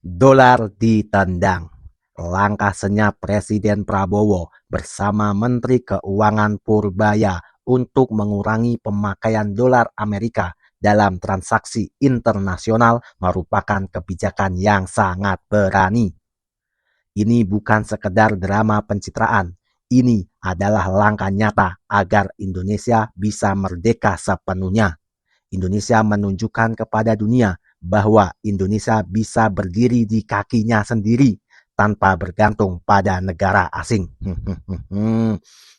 Dolar ditendang. Langkah senyap Presiden Prabowo bersama Menteri Keuangan Purbaya untuk mengurangi pemakaian dolar Amerika dalam transaksi internasional merupakan kebijakan yang sangat berani. Ini bukan sekedar drama pencitraan. Ini adalah langkah nyata agar Indonesia bisa merdeka sepenuhnya. Indonesia menunjukkan kepada dunia bahwa Indonesia bisa berdiri di kakinya sendiri tanpa bergantung pada negara asing.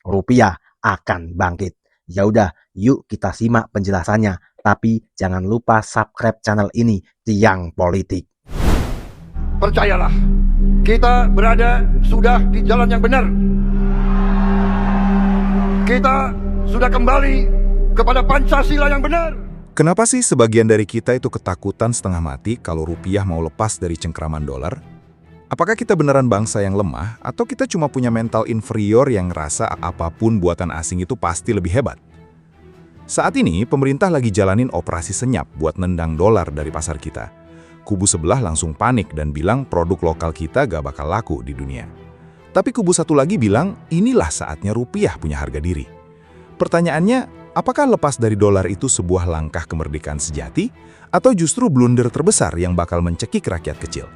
Rupiah akan bangkit. Ya udah, yuk kita simak penjelasannya. Tapi jangan lupa subscribe channel ini, Tiang Politik. Percayalah, kita sudah di jalan yang benar. Kita sudah kembali kepada Pancasila yang benar. Kenapa sih sebagian dari kita itu ketakutan setengah mati kalau rupiah mau lepas dari cengkraman dolar? Apakah kita beneran bangsa yang lemah, atau kita cuma punya mental inferior yang ngerasa apapun buatan asing itu pasti lebih hebat? Saat ini, pemerintah lagi jalanin operasi senyap buat nendang dolar dari pasar kita. Kubu sebelah langsung panik dan bilang produk lokal kita gak bakal laku di dunia. Tapi kubu satu lagi bilang, inilah saatnya rupiah punya harga diri. Pertanyaannya, apakah lepas dari dolar itu sebuah langkah kemerdekaan sejati, atau justru blunder terbesar yang bakal mencekik rakyat kecil?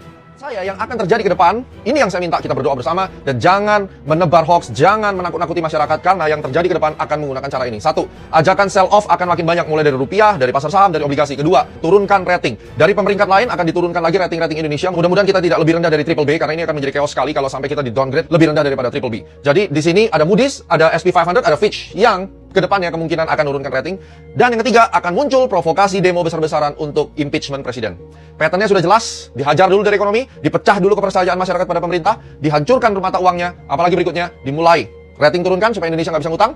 Yang akan terjadi ke depan, ini yang saya minta kita berdoa bersama, dan jangan menebar hoax, jangan menakut-nakuti masyarakat, karena yang terjadi ke depan akan menggunakan cara ini. Satu, ajakan sell off akan makin banyak mulai dari rupiah, dari pasar saham, dari obligasi. Kedua, turunkan rating. Dari peringkat lain akan diturunkan lagi rating-rating Indonesia. Mudah-mudahan kita tidak lebih rendah dari triple B, karena ini akan menjadi chaos sekali kalau sampai kita di downgrade lebih rendah daripada triple B. Jadi di sini ada Moody's, ada SP500, ada Fitch yang kedepannya kemungkinan akan menurunkan rating. Dan yang ketiga, akan muncul provokasi demo besar-besaran untuk impeachment presiden. Patternnya sudah jelas, dihajar dulu dari ekonomi, dipecah dulu kepercayaan masyarakat pada pemerintah, dihancurkan mata uangnya, apalagi berikutnya, dimulai rating turunkan supaya Indonesia nggak bisa ngutang,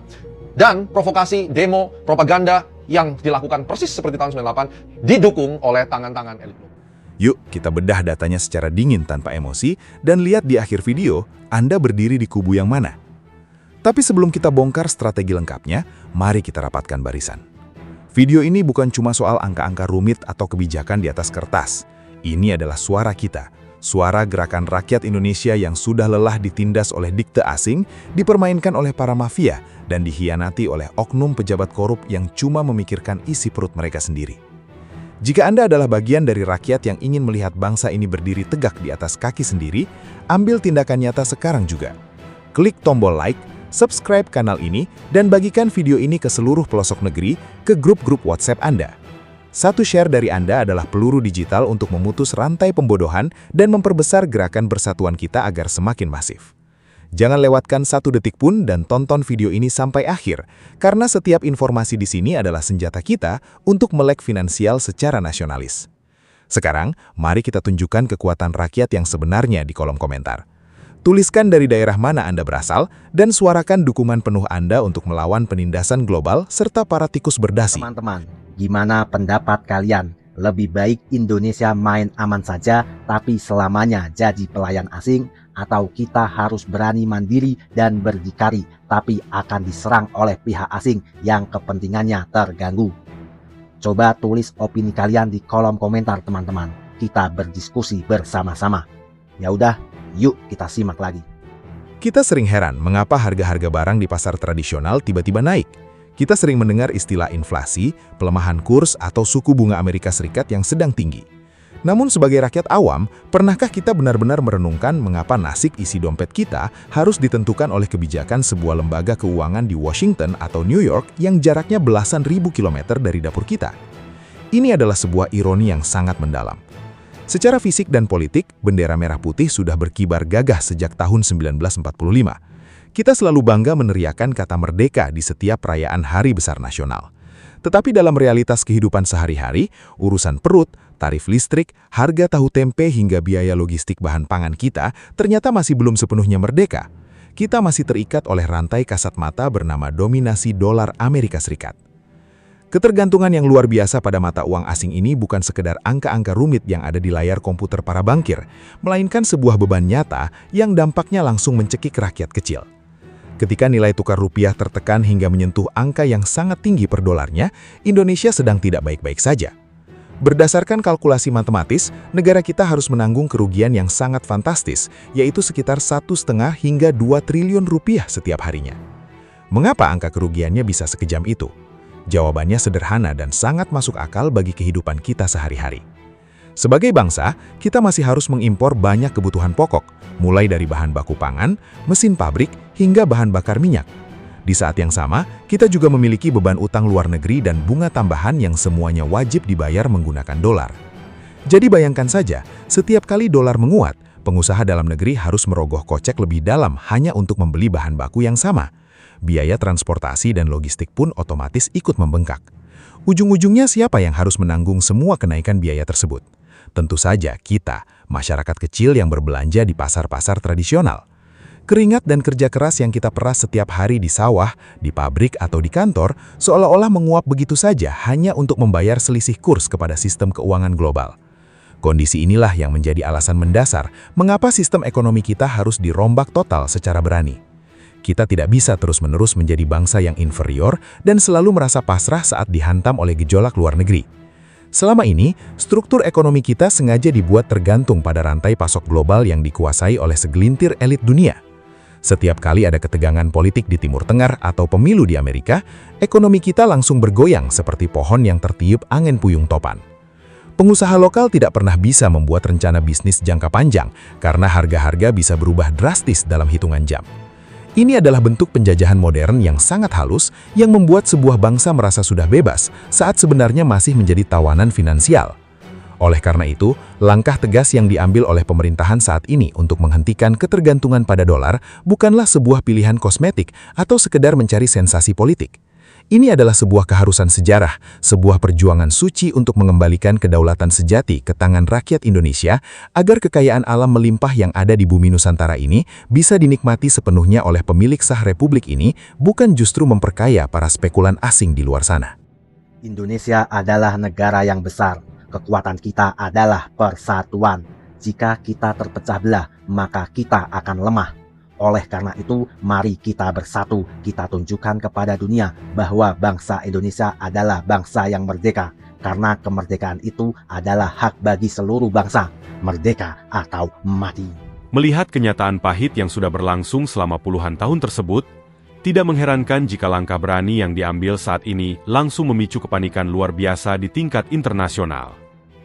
dan provokasi, demo, propaganda yang dilakukan persis seperti tahun 98, didukung oleh tangan-tangan elit. Yuk, kita bedah datanya secara dingin tanpa emosi, dan lihat di akhir video, Anda berdiri di kubu yang mana. Tapi sebelum kita bongkar strategi lengkapnya, mari kita rapatkan barisan. Video ini bukan cuma soal angka-angka rumit atau kebijakan di atas kertas. Ini adalah suara kita, suara gerakan rakyat Indonesia yang sudah lelah ditindas oleh dikte asing, dipermainkan oleh para mafia, dan dihianati oleh oknum pejabat korup yang cuma memikirkan isi perut mereka sendiri. Jika Anda adalah bagian dari rakyat yang ingin melihat bangsa ini berdiri tegak di atas kaki sendiri, ambil tindakan nyata sekarang juga. Klik tombol like, subscribe kanal ini, dan bagikan video ini ke seluruh pelosok negeri, ke grup-grup WhatsApp Anda. Satu share dari Anda adalah peluru digital untuk memutus rantai pembodohan dan memperbesar gerakan persatuan kita agar semakin masif. Jangan lewatkan satu detik pun dan tonton video ini sampai akhir, karena setiap informasi di sini adalah senjata kita untuk melek finansial secara nasionalis. Sekarang, mari kita tunjukkan kekuatan rakyat yang sebenarnya di kolom komentar. Tuliskan dari daerah mana Anda berasal, dan suarakan dukungan penuh Anda untuk melawan penindasan global serta para tikus berdasi. Teman-teman, gimana pendapat kalian? Lebih baik Indonesia main aman saja, tapi selamanya jadi pelayan asing, atau kita harus berani mandiri dan berdikari, tapi akan diserang oleh pihak asing yang kepentingannya terganggu? Coba tulis opini kalian di kolom komentar, teman-teman. Kita berdiskusi bersama-sama. Ya udah, yuk kita simak lagi. Kita sering heran mengapa harga-harga barang di pasar tradisional tiba-tiba naik. Kita sering mendengar istilah inflasi, pelemahan kurs, atau suku bunga Amerika Serikat yang sedang tinggi. Namun sebagai rakyat awam, pernahkah kita benar-benar merenungkan mengapa nasib isi dompet kita harus ditentukan oleh kebijakan sebuah lembaga keuangan di Washington atau New York yang jaraknya belasan ribu kilometer dari dapur kita? Ini adalah sebuah ironi yang sangat mendalam. Secara fisik dan politik, bendera merah putih sudah berkibar gagah sejak tahun 1945. Kita selalu bangga meneriakan kata merdeka di setiap perayaan hari besar nasional. Tetapi dalam realitas kehidupan sehari-hari, urusan perut, tarif listrik, harga tahu tempe hingga biaya logistik bahan pangan kita ternyata masih belum sepenuhnya merdeka. Kita masih terikat oleh rantai kasat mata bernama dominasi dolar Amerika Serikat. Ketergantungan yang luar biasa pada mata uang asing ini bukan sekedar angka-angka rumit yang ada di layar komputer para bankir, melainkan sebuah beban nyata yang dampaknya langsung mencekik rakyat kecil. Ketika nilai tukar rupiah tertekan hingga menyentuh angka yang sangat tinggi per dolarnya, Indonesia sedang tidak baik-baik saja. Berdasarkan kalkulasi matematis, negara kita harus menanggung kerugian yang sangat fantastis, yaitu sekitar 1,5 hingga 2 triliun rupiah setiap harinya. Mengapa angka kerugiannya bisa sekejam itu? Jawabannya sederhana dan sangat masuk akal bagi kehidupan kita sehari-hari. Sebagai bangsa, kita masih harus mengimpor banyak kebutuhan pokok, mulai dari bahan baku pangan, mesin pabrik, hingga bahan bakar minyak. Di saat yang sama, kita juga memiliki beban utang luar negeri dan bunga tambahan yang semuanya wajib dibayar menggunakan dolar. Jadi bayangkan saja, setiap kali dolar menguat, pengusaha dalam negeri harus merogoh kocek lebih dalam hanya untuk membeli bahan baku yang sama. Biaya transportasi dan logistik pun otomatis ikut membengkak. Ujung-ujungnya siapa yang harus menanggung semua kenaikan biaya tersebut? Tentu saja kita, masyarakat kecil yang berbelanja di pasar-pasar tradisional. Keringat dan kerja keras yang kita peras setiap hari di sawah, di pabrik atau di kantor, seolah-olah menguap begitu saja hanya untuk membayar selisih kurs kepada sistem keuangan global. Kondisi inilah yang menjadi alasan mendasar mengapa sistem ekonomi kita harus dirombak total secara berani. Kita tidak bisa terus-menerus menjadi bangsa yang inferior dan selalu merasa pasrah saat dihantam oleh gejolak luar negeri. Selama ini, struktur ekonomi kita sengaja dibuat tergantung pada rantai pasok global yang dikuasai oleh segelintir elit dunia. Setiap kali ada ketegangan politik di Timur Tengah atau pemilu di Amerika, ekonomi kita langsung bergoyang seperti pohon yang tertiup angin puyung topan. Pengusaha lokal tidak pernah bisa membuat rencana bisnis jangka panjang karena harga-harga bisa berubah drastis dalam hitungan jam. Ini adalah bentuk penjajahan modern yang sangat halus yang membuat sebuah bangsa merasa sudah bebas saat sebenarnya masih menjadi tawanan finansial. Oleh karena itu, langkah tegas yang diambil oleh pemerintahan saat ini untuk menghentikan ketergantungan pada dolar bukanlah sebuah pilihan kosmetik atau sekedar mencari sensasi politik. Ini adalah sebuah keharusan sejarah, sebuah perjuangan suci untuk mengembalikan kedaulatan sejati ke tangan rakyat Indonesia agar kekayaan alam melimpah yang ada di bumi Nusantara ini bisa dinikmati sepenuhnya oleh pemilik sah republik ini, bukan justru memperkaya para spekulan asing di luar sana. Indonesia adalah negara yang besar. Kekuatan kita adalah persatuan. Jika kita terpecah belah, maka kita akan lemah. Oleh karena itu, mari kita bersatu. Kita tunjukkan kepada dunia bahwa bangsa Indonesia adalah bangsa yang merdeka. Karena kemerdekaan itu adalah hak bagi seluruh bangsa. Merdeka atau mati. Melihat kenyataan pahit yang sudah berlangsung selama puluhan tahun tersebut, tidak mengherankan jika langkah berani yang diambil saat ini langsung memicu kepanikan luar biasa di tingkat internasional.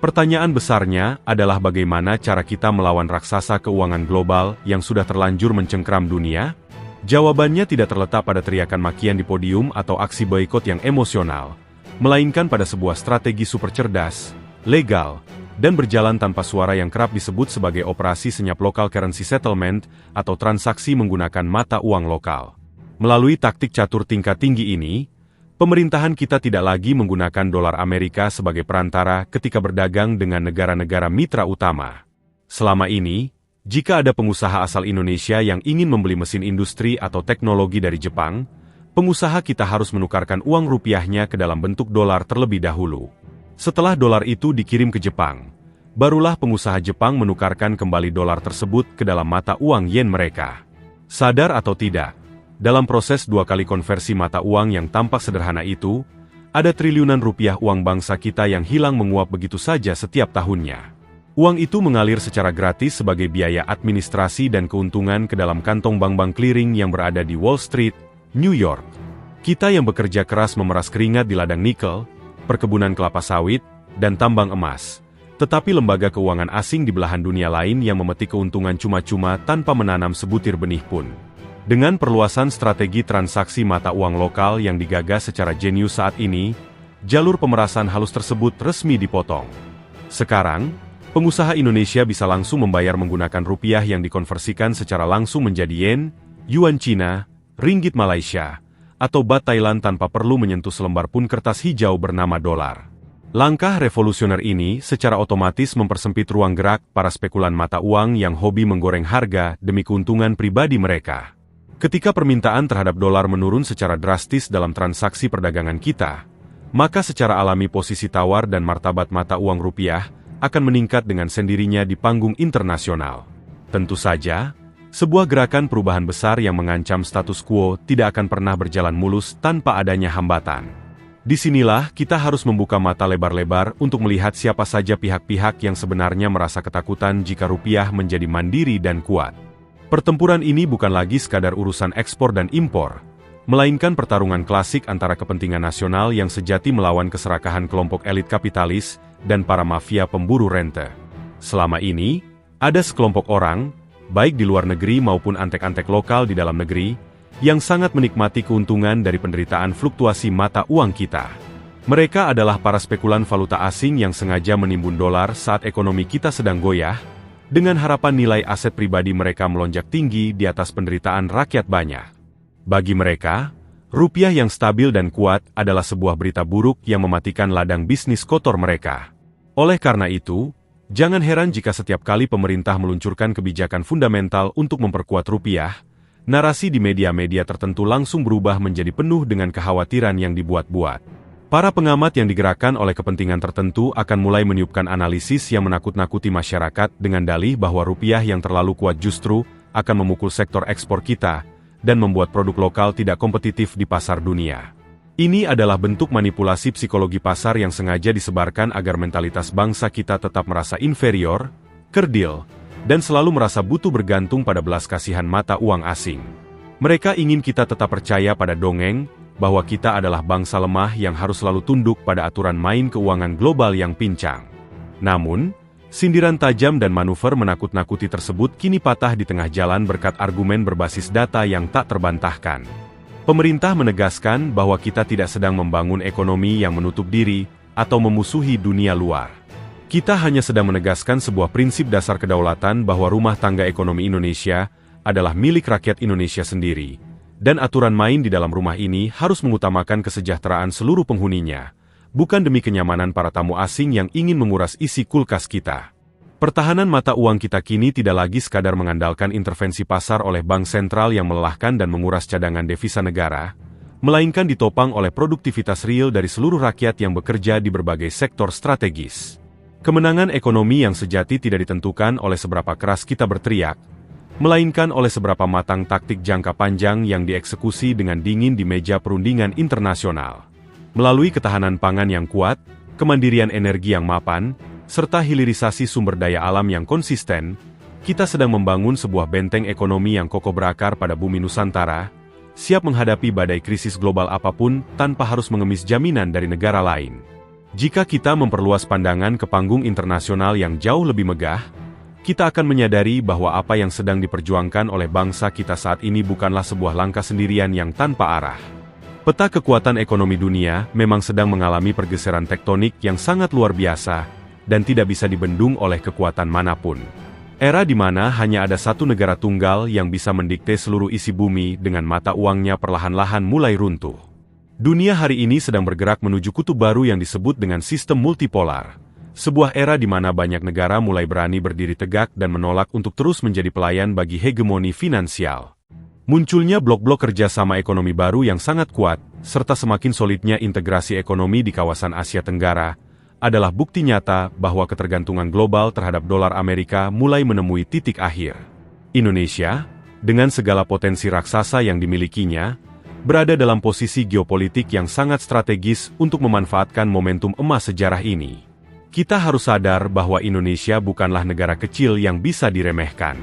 Pertanyaan besarnya adalah bagaimana cara kita melawan raksasa keuangan global yang sudah terlanjur mencengkram dunia? Jawabannya tidak terletak pada teriakan makian di podium atau aksi boikot yang emosional, melainkan pada sebuah strategi super cerdas, legal, dan berjalan tanpa suara yang kerap disebut sebagai operasi senyap local currency settlement atau transaksi menggunakan mata uang lokal. Melalui taktik catur tingkat tinggi ini, pemerintahan kita tidak lagi menggunakan dolar Amerika sebagai perantara ketika berdagang dengan negara-negara mitra utama. Selama ini, jika ada pengusaha asal Indonesia yang ingin membeli mesin industri atau teknologi dari Jepang, pengusaha kita harus menukarkan uang rupiahnya ke dalam bentuk dolar terlebih dahulu. Setelah dolar itu dikirim ke Jepang, barulah pengusaha Jepang menukarkan kembali dolar tersebut ke dalam mata uang yen mereka. Sadar atau tidak, dalam proses 2 kali konversi mata uang yang tampak sederhana itu, ada triliunan rupiah uang bangsa kita yang hilang menguap begitu saja setiap tahunnya. Uang itu mengalir secara gratis sebagai biaya administrasi dan keuntungan ke dalam kantong bank-bank clearing yang berada di Wall Street, New York. Kita yang bekerja keras memeras keringat di ladang nikel, perkebunan kelapa sawit, dan tambang emas. Tetapi lembaga keuangan asing di belahan dunia lain yang memetik keuntungan cuma-cuma tanpa menanam sebutir benih pun. Dengan perluasan strategi transaksi mata uang lokal yang digagas secara jenius saat ini, jalur pemerasan halus tersebut resmi dipotong. Sekarang, pengusaha Indonesia bisa langsung membayar menggunakan rupiah yang dikonversikan secara langsung menjadi yen, yuan Cina, ringgit Malaysia, atau baht Thailand tanpa perlu menyentuh selembar pun kertas hijau bernama dolar. Langkah revolusioner ini secara otomatis mempersempit ruang gerak para spekulan mata uang yang hobi menggoreng harga demi keuntungan pribadi mereka. Ketika permintaan terhadap dolar menurun secara drastis dalam transaksi perdagangan kita, maka secara alami posisi tawar dan martabat mata uang rupiah akan meningkat dengan sendirinya di panggung internasional. Tentu saja, sebuah gerakan perubahan besar yang mengancam status quo tidak akan pernah berjalan mulus tanpa adanya hambatan. Disinilah kita harus membuka mata lebar-lebar untuk melihat siapa saja pihak-pihak yang sebenarnya merasa ketakutan jika rupiah menjadi mandiri dan kuat. Pertempuran ini bukan lagi sekadar urusan ekspor dan impor, melainkan pertarungan klasik antara kepentingan nasional yang sejati melawan keserakahan kelompok elit kapitalis dan para mafia pemburu rente. Selama ini, ada sekelompok orang, baik di luar negeri maupun antek-antek lokal di dalam negeri, yang sangat menikmati keuntungan dari penderitaan fluktuasi mata uang kita. Mereka adalah para spekulan valuta asing yang sengaja menimbun dolar saat ekonomi kita sedang goyah, dengan harapan nilai aset pribadi mereka melonjak tinggi di atas penderitaan rakyat banyak. Bagi mereka, rupiah yang stabil dan kuat adalah sebuah berita buruk yang mematikan ladang bisnis kotor mereka. Oleh karena itu, jangan heran jika setiap kali pemerintah meluncurkan kebijakan fundamental untuk memperkuat rupiah, narasi di media-media tertentu langsung berubah menjadi penuh dengan kekhawatiran yang dibuat-buat. Para pengamat yang digerakkan oleh kepentingan tertentu akan mulai meniupkan analisis yang menakut-nakuti masyarakat dengan dalih bahwa rupiah yang terlalu kuat justru akan memukul sektor ekspor kita dan membuat produk lokal tidak kompetitif di pasar dunia. Ini adalah bentuk manipulasi psikologi pasar yang sengaja disebarkan agar mentalitas bangsa kita tetap merasa inferior, kerdil, dan selalu merasa butuh bergantung pada belas kasihan mata uang asing. Mereka ingin kita tetap percaya pada dongeng, bahwa kita adalah bangsa lemah yang harus selalu tunduk pada aturan main keuangan global yang pincang. Namun, sindiran tajam dan manuver menakut-nakuti tersebut kini patah di tengah jalan berkat argumen berbasis data yang tak terbantahkan. Pemerintah menegaskan bahwa kita tidak sedang membangun ekonomi yang menutup diri atau memusuhi dunia luar. Kita hanya sedang menegaskan sebuah prinsip dasar kedaulatan bahwa rumah tangga ekonomi Indonesia adalah milik rakyat Indonesia sendiri, dan aturan main di dalam rumah ini harus mengutamakan kesejahteraan seluruh penghuninya, bukan demi kenyamanan para tamu asing yang ingin menguras isi kulkas kita. Pertahanan mata uang kita kini tidak lagi sekadar mengandalkan intervensi pasar oleh bank sentral yang melelahkan dan menguras cadangan devisa negara, melainkan ditopang oleh produktivitas real dari seluruh rakyat yang bekerja di berbagai sektor strategis. Kemenangan ekonomi yang sejati tidak ditentukan oleh seberapa keras kita berteriak, melainkan oleh seberapa matang taktik jangka panjang yang dieksekusi dengan dingin di meja perundingan internasional. Melalui ketahanan pangan yang kuat, kemandirian energi yang mapan, serta hilirisasi sumber daya alam yang konsisten, kita sedang membangun sebuah benteng ekonomi yang kokoh berakar pada bumi Nusantara, siap menghadapi badai krisis global apapun tanpa harus mengemis jaminan dari negara lain. Jika kita memperluas pandangan ke panggung internasional yang jauh lebih megah, kita akan menyadari bahwa apa yang sedang diperjuangkan oleh bangsa kita saat ini bukanlah sebuah langkah sendirian yang tanpa arah. Peta kekuatan ekonomi dunia memang sedang mengalami pergeseran tektonik yang sangat luar biasa dan tidak bisa dibendung oleh kekuatan manapun. Era di mana hanya ada satu negara tunggal yang bisa mendikte seluruh isi bumi dengan mata uangnya perlahan-lahan mulai runtuh. Dunia hari ini sedang bergerak menuju kutub baru yang disebut dengan sistem multipolar. Sebuah era di mana banyak negara mulai berani berdiri tegak dan menolak untuk terus menjadi pelayan bagi hegemoni finansial. Munculnya blok-blok kerjasama ekonomi baru yang sangat kuat, serta semakin solidnya integrasi ekonomi di kawasan Asia Tenggara, adalah bukti nyata bahwa ketergantungan global terhadap dolar Amerika mulai menemui titik akhir. Indonesia, dengan segala potensi raksasa yang dimilikinya, berada dalam posisi geopolitik yang sangat strategis untuk memanfaatkan momentum emas sejarah ini. Kita harus sadar bahwa Indonesia bukanlah negara kecil yang bisa diremehkan.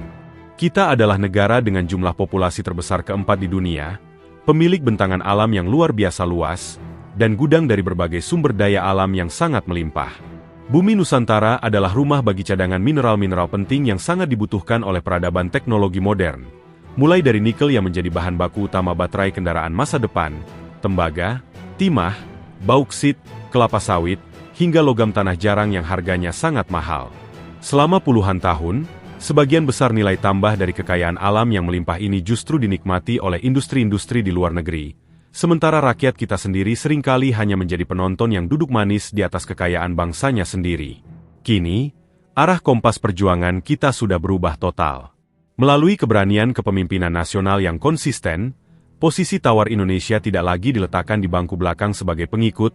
Kita adalah negara dengan jumlah populasi terbesar keempat di dunia, pemilik bentangan alam yang luar biasa luas, dan gudang dari berbagai sumber daya alam yang sangat melimpah. Bumi Nusantara adalah rumah bagi cadangan mineral-mineral penting yang sangat dibutuhkan oleh peradaban teknologi modern. Mulai dari nikel yang menjadi bahan baku utama baterai kendaraan masa depan, tembaga, timah, bauksit, kelapa sawit, hingga logam tanah jarang yang harganya sangat mahal. Selama puluhan tahun, sebagian besar nilai tambah dari kekayaan alam yang melimpah ini justru dinikmati oleh industri-industri di luar negeri, sementara rakyat kita sendiri seringkali hanya menjadi penonton yang duduk manis di atas kekayaan bangsanya sendiri. Kini, arah kompas perjuangan kita sudah berubah total. Melalui keberanian kepemimpinan nasional yang konsisten, posisi tawar Indonesia tidak lagi diletakkan di bangku belakang sebagai pengikut,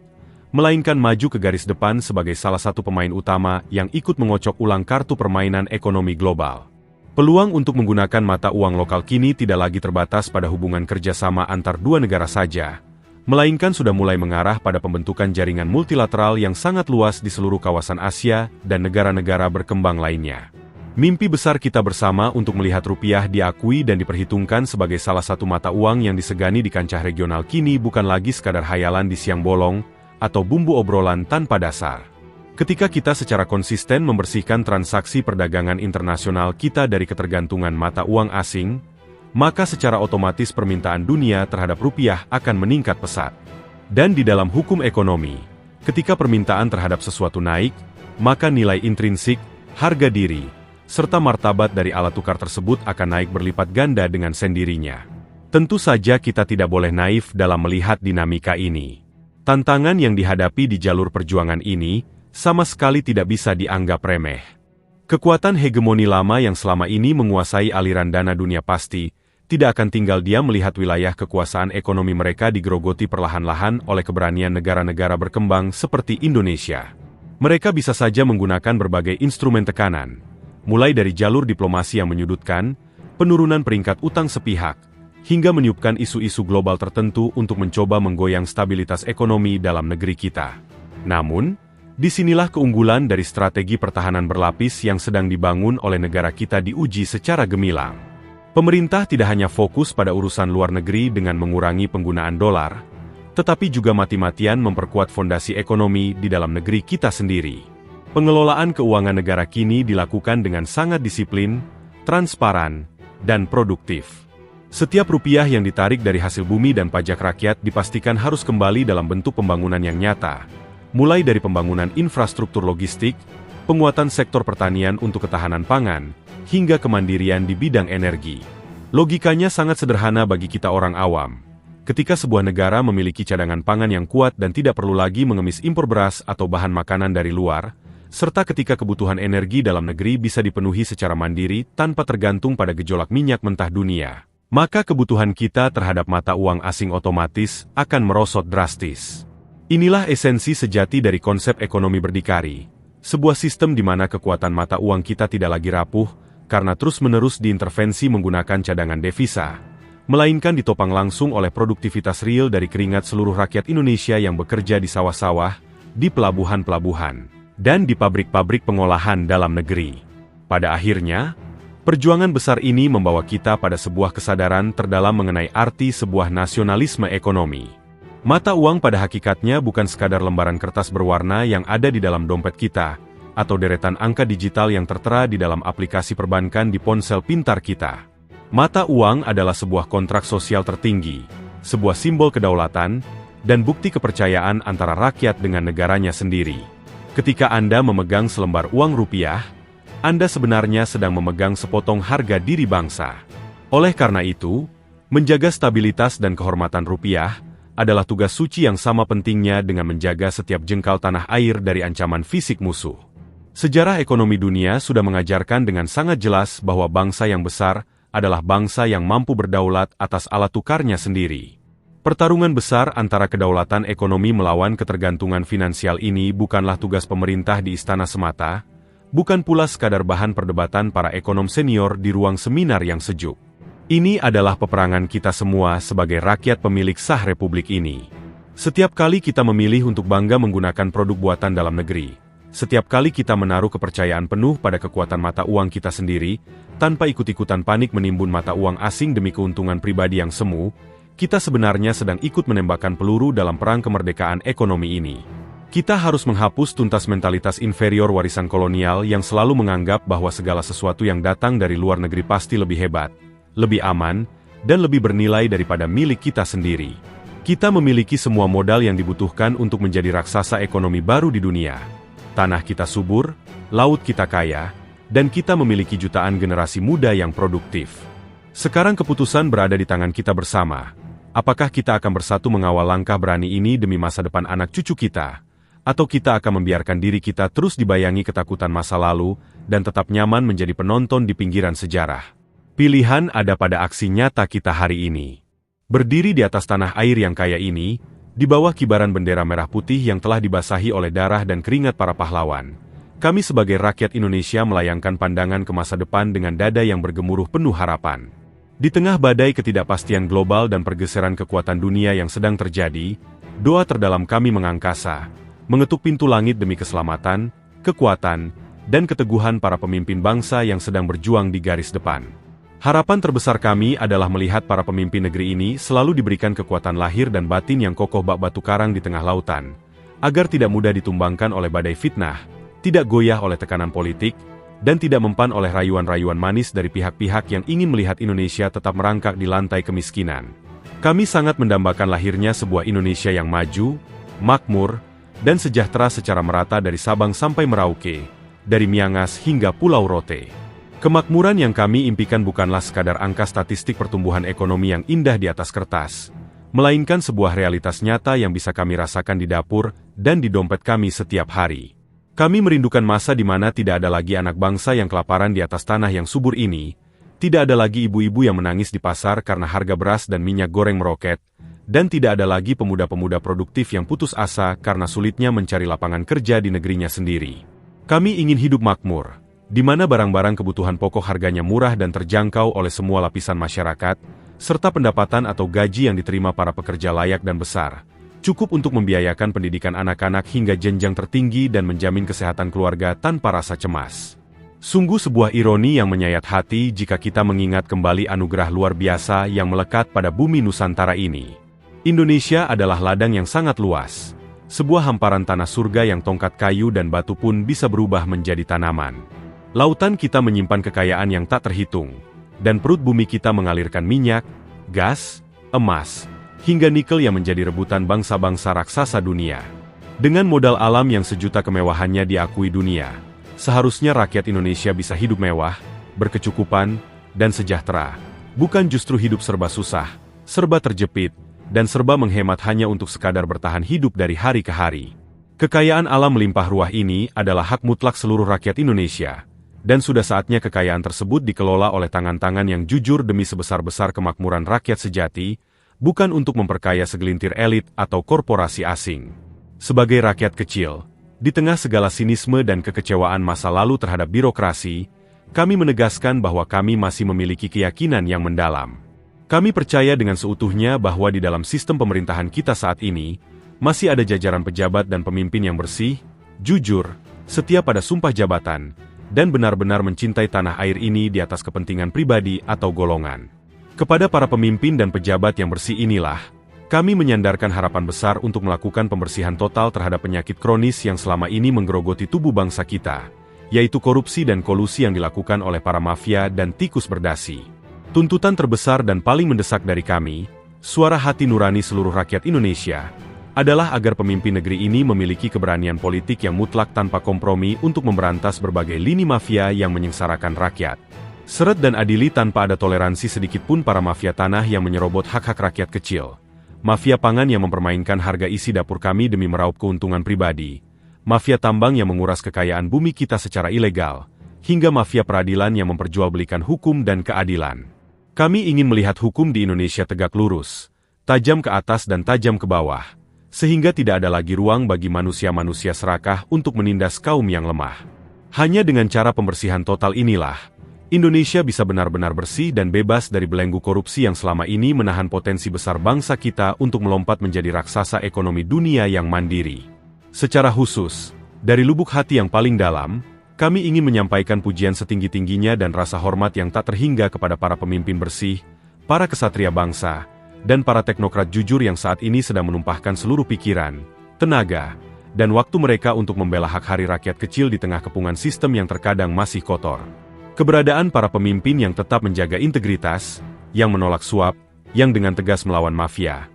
melainkan maju ke garis depan sebagai salah satu pemain utama yang ikut mengocok ulang kartu permainan ekonomi global. Peluang untuk menggunakan mata uang lokal kini tidak lagi terbatas pada hubungan kerjasama antar dua negara saja, melainkan sudah mulai mengarah pada pembentukan jaringan multilateral yang sangat luas di seluruh kawasan Asia dan negara-negara berkembang lainnya. Mimpi besar kita bersama untuk melihat rupiah diakui dan diperhitungkan sebagai salah satu mata uang yang disegani di kancah regional kini bukan lagi sekadar hayalan di siang bolong atau bumbu obrolan tanpa dasar. Ketika kita secara konsisten membersihkan transaksi perdagangan internasional kita dari ketergantungan mata uang asing, maka secara otomatis permintaan dunia terhadap rupiah akan meningkat pesat. Dan di dalam hukum ekonomi, ketika permintaan terhadap sesuatu naik, maka nilai intrinsik, harga diri, serta martabat dari alat tukar tersebut akan naik berlipat ganda dengan sendirinya. Tentu saja kita tidak boleh naif dalam melihat dinamika ini. Tantangan yang dihadapi di jalur perjuangan ini sama sekali tidak bisa dianggap remeh. Kekuatan hegemoni lama yang selama ini menguasai aliran dana dunia pasti tidak akan tinggal diam melihat wilayah kekuasaan ekonomi mereka digerogoti perlahan-lahan oleh keberanian negara-negara berkembang seperti Indonesia. Mereka bisa saja menggunakan berbagai instrumen tekanan, mulai dari jalur diplomasi yang menyudutkan, penurunan peringkat utang sepihak, hingga meniupkan isu-isu global tertentu untuk mencoba menggoyang stabilitas ekonomi dalam negeri kita. Namun, disinilah keunggulan dari strategi pertahanan berlapis yang sedang dibangun oleh negara kita diuji secara gemilang. Pemerintah tidak hanya fokus pada urusan luar negeri dengan mengurangi penggunaan dolar, tetapi juga mati-matian memperkuat fondasi ekonomi di dalam negeri kita sendiri. Pengelolaan keuangan negara kini dilakukan dengan sangat disiplin, transparan, dan produktif. Setiap rupiah yang ditarik dari hasil bumi dan pajak rakyat dipastikan harus kembali dalam bentuk pembangunan yang nyata, mulai dari pembangunan infrastruktur logistik, penguatan sektor pertanian untuk ketahanan pangan, hingga kemandirian di bidang energi. Logikanya sangat sederhana bagi kita orang awam. Ketika sebuah negara memiliki cadangan pangan yang kuat dan tidak perlu lagi mengemis impor beras atau bahan makanan dari luar, serta ketika kebutuhan energi dalam negeri bisa dipenuhi secara mandiri tanpa tergantung pada gejolak minyak mentah dunia, maka kebutuhan kita terhadap mata uang asing otomatis akan merosot drastis. Inilah esensi sejati dari konsep ekonomi berdikari, sebuah sistem di mana kekuatan mata uang kita tidak lagi rapuh karena terus-menerus diintervensi menggunakan cadangan devisa, melainkan ditopang langsung oleh produktivitas real dari keringat seluruh rakyat Indonesia yang bekerja di sawah-sawah, di pelabuhan-pelabuhan, dan di pabrik-pabrik pengolahan dalam negeri. Pada akhirnya, perjuangan besar ini membawa kita pada sebuah kesadaran terdalam mengenai arti sebuah nasionalisme ekonomi. Mata uang pada hakikatnya bukan sekadar lembaran kertas berwarna yang ada di dalam dompet kita, atau deretan angka digital yang tertera di dalam aplikasi perbankan di ponsel pintar kita. Mata uang adalah sebuah kontrak sosial tertinggi, sebuah simbol kedaulatan, dan bukti kepercayaan antara rakyat dengan negaranya sendiri. Ketika Anda memegang selembar uang rupiah, Anda sebenarnya sedang memegang sepotong harga diri bangsa. Oleh karena itu, menjaga stabilitas dan kehormatan rupiah adalah tugas suci yang sama pentingnya dengan menjaga setiap jengkal tanah air dari ancaman fisik musuh. Sejarah ekonomi dunia sudah mengajarkan dengan sangat jelas bahwa bangsa yang besar adalah bangsa yang mampu berdaulat atas alat tukarnya sendiri. Pertarungan besar antara kedaulatan ekonomi melawan ketergantungan finansial ini bukanlah tugas pemerintah di istana semata, bukan pula sekadar bahan perdebatan para ekonom senior di ruang seminar yang sejuk. Ini adalah peperangan kita semua sebagai rakyat pemilik sah republik ini. Setiap kali kita memilih untuk bangga menggunakan produk buatan dalam negeri, setiap kali kita menaruh kepercayaan penuh pada kekuatan mata uang kita sendiri, tanpa ikut-ikutan panik menimbun mata uang asing demi keuntungan pribadi yang semu, kita sebenarnya sedang ikut menembakkan peluru dalam perang kemerdekaan ekonomi ini. Kita harus menghapus tuntas mentalitas inferior warisan kolonial yang selalu menganggap bahwa segala sesuatu yang datang dari luar negeri pasti lebih hebat, lebih aman, dan lebih bernilai daripada milik kita sendiri. Kita memiliki semua modal yang dibutuhkan untuk menjadi raksasa ekonomi baru di dunia. Tanah kita subur, laut kita kaya, dan kita memiliki jutaan generasi muda yang produktif. Sekarang keputusan berada di tangan kita bersama. Apakah kita akan bersatu mengawal langkah berani ini demi masa depan anak cucu kita? Atau kita akan membiarkan diri kita terus dibayangi ketakutan masa lalu, dan tetap nyaman menjadi penonton di pinggiran sejarah? Pilihan ada pada aksi nyata kita hari ini. Berdiri di atas tanah air yang kaya ini, di bawah kibaran bendera merah putih yang telah dibasahi oleh darah dan keringat para pahlawan, kami sebagai rakyat Indonesia melayangkan pandangan ke masa depan dengan dada yang bergemuruh penuh harapan. Di tengah badai ketidakpastian global dan pergeseran kekuatan dunia yang sedang terjadi, doa terdalam kami mengangkasa, mengetuk pintu langit demi keselamatan, kekuatan, dan keteguhan para pemimpin bangsa yang sedang berjuang di garis depan. Harapan terbesar kami adalah melihat para pemimpin negeri ini selalu diberikan kekuatan lahir dan batin yang kokoh bak batu karang di tengah lautan, agar tidak mudah ditumbangkan oleh badai fitnah, tidak goyah oleh tekanan politik, dan tidak mempan oleh rayuan-rayuan manis dari pihak-pihak yang ingin melihat Indonesia tetap merangkak di lantai kemiskinan. Kami sangat mendambakan lahirnya sebuah Indonesia yang maju, makmur, dan sejahtera secara merata dari Sabang sampai Merauke, dari Miangas hingga Pulau Rote. Kemakmuran yang kami impikan bukanlah sekadar angka statistik pertumbuhan ekonomi yang indah di atas kertas, melainkan sebuah realitas nyata yang bisa kami rasakan di dapur dan di dompet kami setiap hari. Kami merindukan masa di mana tidak ada lagi anak bangsa yang kelaparan di atas tanah yang subur ini, tidak ada lagi ibu-ibu yang menangis di pasar karena harga beras dan minyak goreng meroket, dan tidak ada lagi pemuda-pemuda produktif yang putus asa karena sulitnya mencari lapangan kerja di negerinya sendiri. Kami ingin hidup makmur, di mana barang-barang kebutuhan pokok harganya murah dan terjangkau oleh semua lapisan masyarakat, serta pendapatan atau gaji yang diterima para pekerja layak dan besar, cukup untuk membiayakan pendidikan anak-anak hingga jenjang tertinggi dan menjamin kesehatan keluarga tanpa rasa cemas. Sungguh sebuah ironi yang menyayat hati jika kita mengingat kembali anugerah luar biasa yang melekat pada bumi Nusantara ini. Indonesia adalah ladang yang sangat luas, sebuah hamparan tanah surga yang tongkat kayu dan batu pun bisa berubah menjadi tanaman. Lautan kita menyimpan kekayaan yang tak terhitung, dan perut bumi kita mengalirkan minyak, gas, emas, hingga nikel yang menjadi rebutan bangsa-bangsa raksasa dunia. Dengan modal alam yang sejuta kemewahannya diakui dunia, seharusnya rakyat Indonesia bisa hidup mewah, berkecukupan, dan sejahtera, bukan justru hidup serba susah, serba terjepit, dan serba menghemat hanya untuk sekadar bertahan hidup dari hari ke hari. Kekayaan alam melimpah ruah ini adalah hak mutlak seluruh rakyat Indonesia, dan sudah saatnya kekayaan tersebut dikelola oleh tangan-tangan yang jujur demi sebesar-besar kemakmuran rakyat sejati, bukan untuk memperkaya segelintir elit atau korporasi asing. Sebagai rakyat kecil, di tengah segala sinisme dan kekecewaan masa lalu terhadap birokrasi, kami menegaskan bahwa kami masih memiliki keyakinan yang mendalam. Kami percaya dengan seutuhnya bahwa di dalam sistem pemerintahan kita saat ini, masih ada jajaran pejabat dan pemimpin yang bersih, jujur, setia pada sumpah jabatan, dan benar-benar mencintai tanah air ini di atas kepentingan pribadi atau golongan. Kepada para pemimpin dan pejabat yang bersih inilah, kami menyandarkan harapan besar untuk melakukan pembersihan total terhadap penyakit kronis yang selama ini menggerogoti tubuh bangsa kita, yaitu korupsi dan kolusi yang dilakukan oleh para mafia dan tikus berdasi. Tuntutan terbesar dan paling mendesak dari kami, suara hati nurani seluruh rakyat Indonesia, adalah agar pemimpin negeri ini memiliki keberanian politik yang mutlak tanpa kompromi untuk memberantas berbagai lini mafia yang menyengsarakan rakyat. Seret dan adili tanpa ada toleransi sedikitpun para mafia tanah yang menyerobot hak-hak rakyat kecil. Mafia pangan yang mempermainkan harga isi dapur kami demi meraup keuntungan pribadi. Mafia tambang yang menguras kekayaan bumi kita secara ilegal. Hingga mafia peradilan yang memperjualbelikan hukum dan keadilan. Kami ingin melihat hukum di Indonesia tegak lurus, tajam ke atas dan tajam ke bawah, sehingga tidak ada lagi ruang bagi manusia-manusia serakah untuk menindas kaum yang lemah. Hanya dengan cara pembersihan total inilah, Indonesia bisa benar-benar bersih dan bebas dari belenggu korupsi yang selama ini menahan potensi besar bangsa kita untuk melompat menjadi raksasa ekonomi dunia yang mandiri. Secara khusus, dari lubuk hati yang paling dalam, kami ingin menyampaikan pujian setinggi-tingginya dan rasa hormat yang tak terhingga kepada para pemimpin bersih, para kesatria bangsa, dan para teknokrat jujur yang saat ini sedang menumpahkan seluruh pikiran, tenaga, dan waktu mereka untuk membela hak hari rakyat kecil di tengah kepungan sistem yang terkadang masih kotor. Keberadaan para pemimpin yang tetap menjaga integritas, yang menolak suap, yang dengan tegas melawan mafia,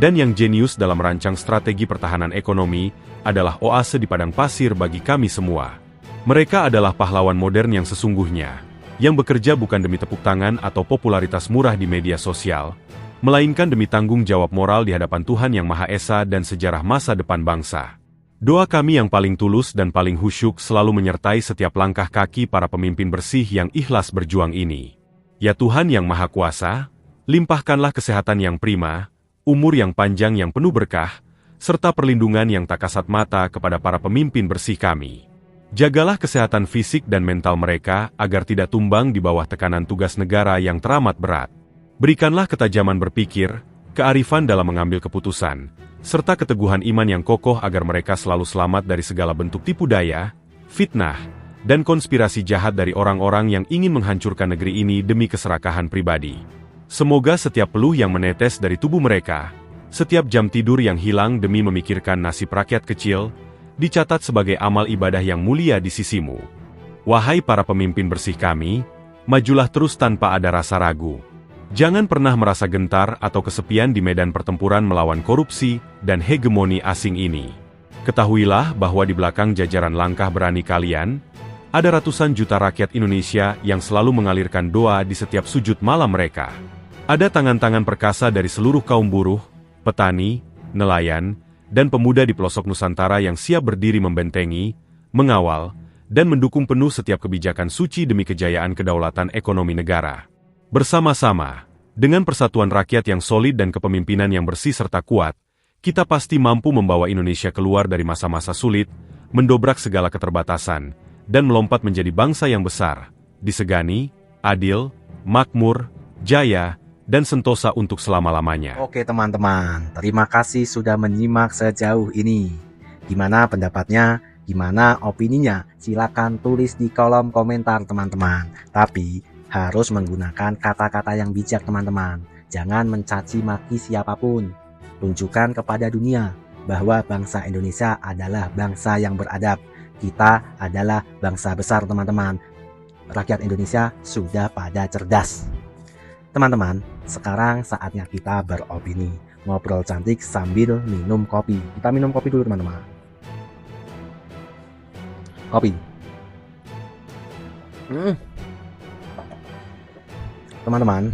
dan yang jenius dalam merancang strategi pertahanan ekonomi, adalah oase di padang pasir bagi kami semua. Mereka adalah pahlawan modern yang sesungguhnya, yang bekerja bukan demi tepuk tangan atau popularitas murah di media sosial, melainkan demi tanggung jawab moral di hadapan Tuhan Yang Maha Esa dan sejarah masa depan bangsa. Doa kami yang paling tulus dan paling khusyuk selalu menyertai setiap langkah kaki para pemimpin bersih yang ikhlas berjuang ini. Ya Tuhan Yang Maha Kuasa, limpahkanlah kesehatan yang prima, umur yang panjang yang penuh berkah, serta perlindungan yang tak kasat mata kepada para pemimpin bersih kami. Jagalah kesehatan fisik dan mental mereka agar tidak tumbang di bawah tekanan tugas negara yang teramat berat. Berikanlah ketajaman berpikir, kearifan dalam mengambil keputusan, serta keteguhan iman yang kokoh agar mereka selalu selamat dari segala bentuk tipu daya, fitnah, dan konspirasi jahat dari orang-orang yang ingin menghancurkan negeri ini demi keserakahan pribadi. Semoga setiap peluh yang menetes dari tubuh mereka, setiap jam tidur yang hilang demi memikirkan nasib rakyat kecil, dicatat sebagai amal ibadah yang mulia di sisimu. Wahai para pemimpin bersih kami, majulah terus tanpa ada rasa ragu. Jangan pernah merasa gentar atau kesepian di medan pertempuran melawan korupsi dan hegemoni asing ini. Ketahuilah bahwa di belakang jajaran langkah berani kalian, ada ratusan juta rakyat Indonesia yang selalu mengalirkan doa di setiap sujud malam mereka. Ada tangan-tangan perkasa dari seluruh kaum buruh, petani, nelayan, dan pemuda di pelosok Nusantara yang siap berdiri membentengi, mengawal, dan mendukung penuh setiap kebijakan suci demi kejayaan kedaulatan ekonomi negara. Bersama-sama, dengan persatuan rakyat yang solid dan kepemimpinan yang bersih serta kuat, kita pasti mampu membawa Indonesia keluar dari masa-masa sulit, mendobrak segala keterbatasan, dan melompat menjadi bangsa yang besar, disegani, adil, makmur, jaya, dan sentosa untuk selama-lamanya. Oke teman-teman, terima kasih sudah menyimak sejauh ini. Gimana pendapatnya? Gimana opininya? Silakan tulis di kolom komentar teman-teman. Tapi harus menggunakan kata-kata yang bijak teman-teman. Jangan mencaci maki siapapun. Tunjukkan kepada dunia bahwa bangsa Indonesia adalah bangsa yang beradab. Kita adalah bangsa besar teman-teman. Rakyat Indonesia sudah pada cerdas. Teman-teman, sekarang saatnya kita beropini. Ngobrol cantik sambil minum kopi. Kita minum kopi dulu teman-teman. Kopi. Teman-teman,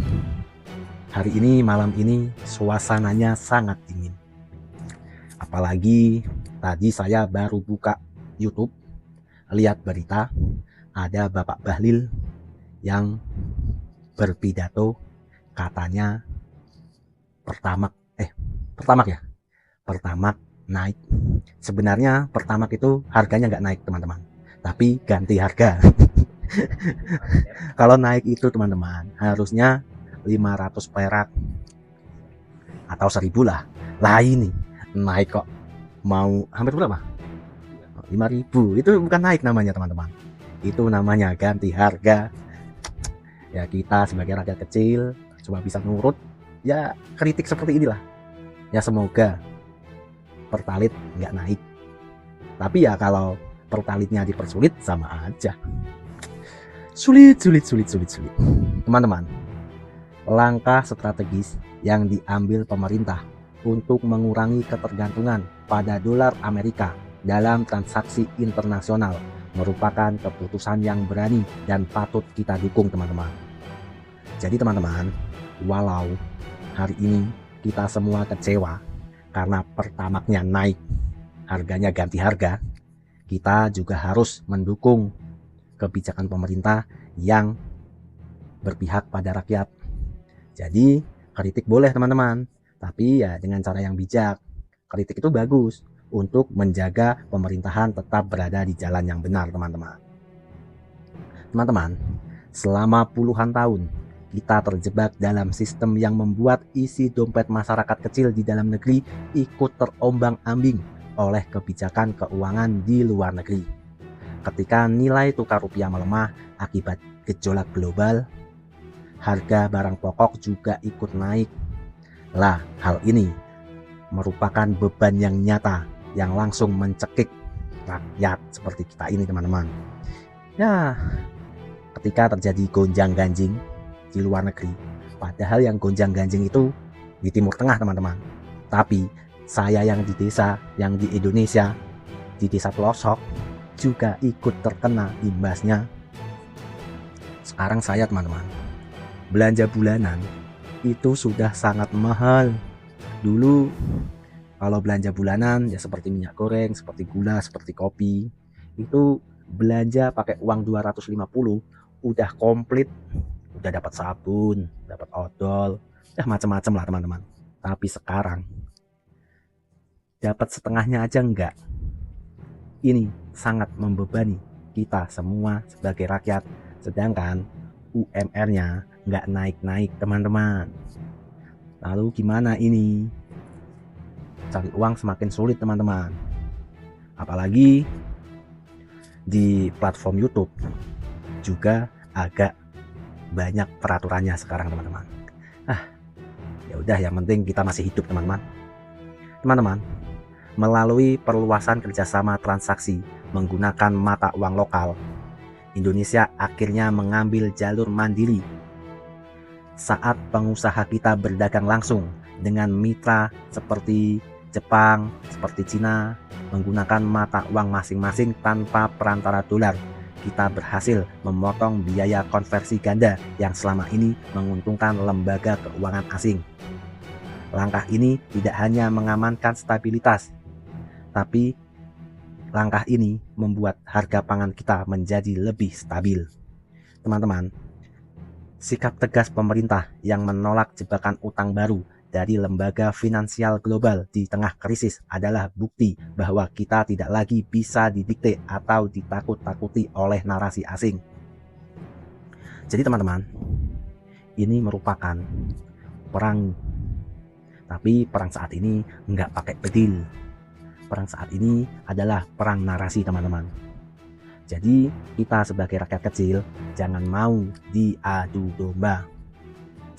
hari ini, malam ini suasananya sangat dingin. Apalagi tadi saya baru buka YouTube, lihat berita, ada Bapak Bahlil yang berpidato, katanya Pertamax naik. Sebenarnya Pertamax itu harganya nggak naik teman-teman, tapi ganti harga. Kalau naik itu teman-teman harusnya 500 perak atau 1000 lah. Lah ini naik kok mau hampir berapa? 5.000. Itu bukan naik namanya teman-teman. Itu namanya ganti harga. Ya kita sebagai rakyat kecil cuma bisa nurut. Ya kritik seperti inilah. Ya semoga Pertalite nggak naik. Tapi ya kalau Pertalite-nya dipersulit sama aja. Sulit. Teman-teman, langkah strategis yang diambil pemerintah untuk mengurangi ketergantungan pada dolar Amerika dalam transaksi internasional merupakan keputusan yang berani dan patut kita dukung teman-teman. Jadi teman-teman, walau hari ini kita semua kecewa karena Pertamax-nya naik, harganya ganti harga, kita juga harus mendukung kebijakan pemerintah yang berpihak pada rakyat. Jadi kritik boleh teman-teman, tapi ya dengan cara yang bijak. Kritik itu bagus untuk menjaga pemerintahan tetap berada di jalan yang benar teman-teman. Teman-teman, selama puluhan tahun kita terjebak dalam sistem yang membuat isi dompet masyarakat kecil di dalam negeri ikut terombang-ambing oleh kebijakan keuangan di luar negeri. Ketika nilai tukar rupiah melemah akibat gejolak global, harga barang pokok juga ikut naik. Lah, hal ini merupakan beban yang nyata yang langsung mencekik rakyat seperti kita ini teman-teman. Ya, ketika terjadi gonjang-ganjing di luar negeri, padahal yang gonjang-ganjing itu di Timur Tengah teman-teman. Tapi saya yang di desa, yang di Indonesia, di desa pelosok juga ikut terkena imbasnya. Sekarang saya teman-teman, belanja bulanan itu sudah sangat mahal. Dulu kalau belanja bulanan ya seperti minyak goreng, seperti gula, seperti kopi, itu belanja pakai uang 250 udah komplit, udah dapat sabun, dapat odol, macam-macam lah teman-teman. Tapi sekarang dapat setengahnya aja enggak. Ini sangat membebani kita semua sebagai rakyat. Sedangkan UMR-nya nggak naik-naik teman-teman. Lalu gimana ini? Cari uang semakin sulit teman-teman. Apalagi di platform YouTube juga agak banyak peraturannya sekarang teman-teman. Ya udah, yang penting kita masih hidup teman-teman. Teman-teman, melalui perluasan kerjasama transaksi menggunakan mata uang lokal, Indonesia akhirnya mengambil jalur mandiri. Saat pengusaha kita berdagang langsung dengan mitra seperti Jepang, seperti Cina, menggunakan mata uang masing-masing tanpa perantara dolar, kita berhasil memotong biaya konversi ganda yang selama ini menguntungkan lembaga keuangan asing. Langkah ini tidak hanya mengamankan stabilitas, tapi langkah ini membuat harga pangan kita menjadi lebih stabil. Teman-teman, sikap tegas pemerintah yang menolak jebakan utang baru dari lembaga finansial global di tengah krisis adalah bukti bahwa kita tidak lagi bisa didikte atau ditakut-takuti oleh narasi asing. Jadi teman-teman, ini merupakan perang, tapi perang saat ini nggak pakai bedil. Perang saat ini adalah perang narasi teman-teman. Jadi kita sebagai rakyat kecil jangan mau diadu domba,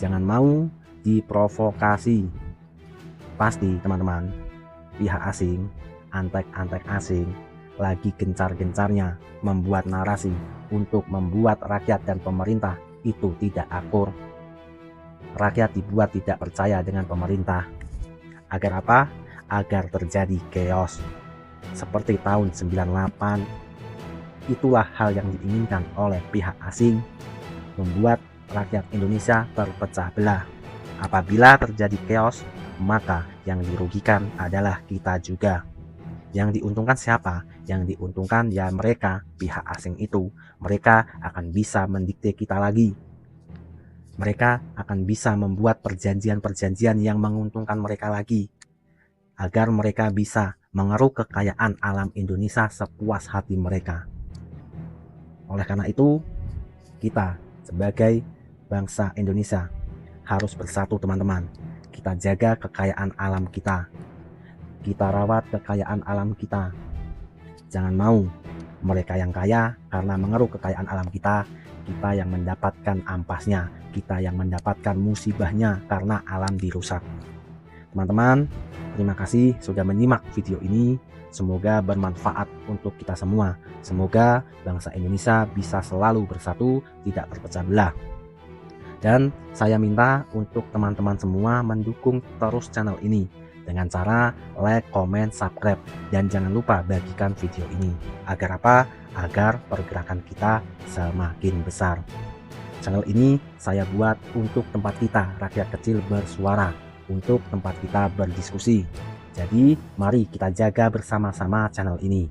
jangan mau diprovokasi. Pasti teman-teman, pihak asing, antek-antek asing lagi gencar-gencarnya membuat narasi untuk membuat rakyat dan pemerintah itu tidak akur. Rakyat dibuat tidak percaya dengan pemerintah. Agar apa? Agar terjadi chaos seperti tahun 98. Itulah hal yang diinginkan oleh pihak asing, membuat rakyat Indonesia terpecah belah. Apabila terjadi chaos, maka yang dirugikan adalah kita juga. Yang diuntungkan siapa? Yang diuntungkan ya mereka, pihak asing itu. Mereka akan bisa mendikte kita lagi. Mereka akan bisa membuat perjanjian-perjanjian yang menguntungkan mereka lagi, agar mereka bisa mengeruk kekayaan alam Indonesia sepuas hati mereka. Oleh karena itu, kita sebagai bangsa Indonesia harus bersatu teman-teman. Kita jaga kekayaan alam kita. Kita rawat kekayaan alam kita. Jangan mau mereka yang kaya karena mengeruk kekayaan alam kita, kita yang mendapatkan ampasnya, kita yang mendapatkan musibahnya karena alam dirusak. Teman-teman, terima kasih sudah menyimak video ini. Semoga bermanfaat untuk kita semua. Semoga bangsa Indonesia bisa selalu bersatu, tidak terpecah belah. Dan saya minta untuk teman-teman semua mendukung terus channel ini dengan cara like, comment, subscribe, dan jangan lupa bagikan video ini. Agar apa? Agar pergerakan kita semakin besar. Channel ini saya buat untuk tempat kita rakyat kecil bersuara, untuk tempat kita berdiskusi. Jadi mari kita jaga bersama-sama channel ini.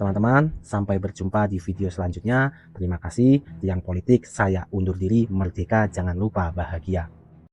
Teman-teman, sampai berjumpa di video selanjutnya. Terima kasih. Tiang politik, saya undur diri. Merdeka, jangan lupa bahagia.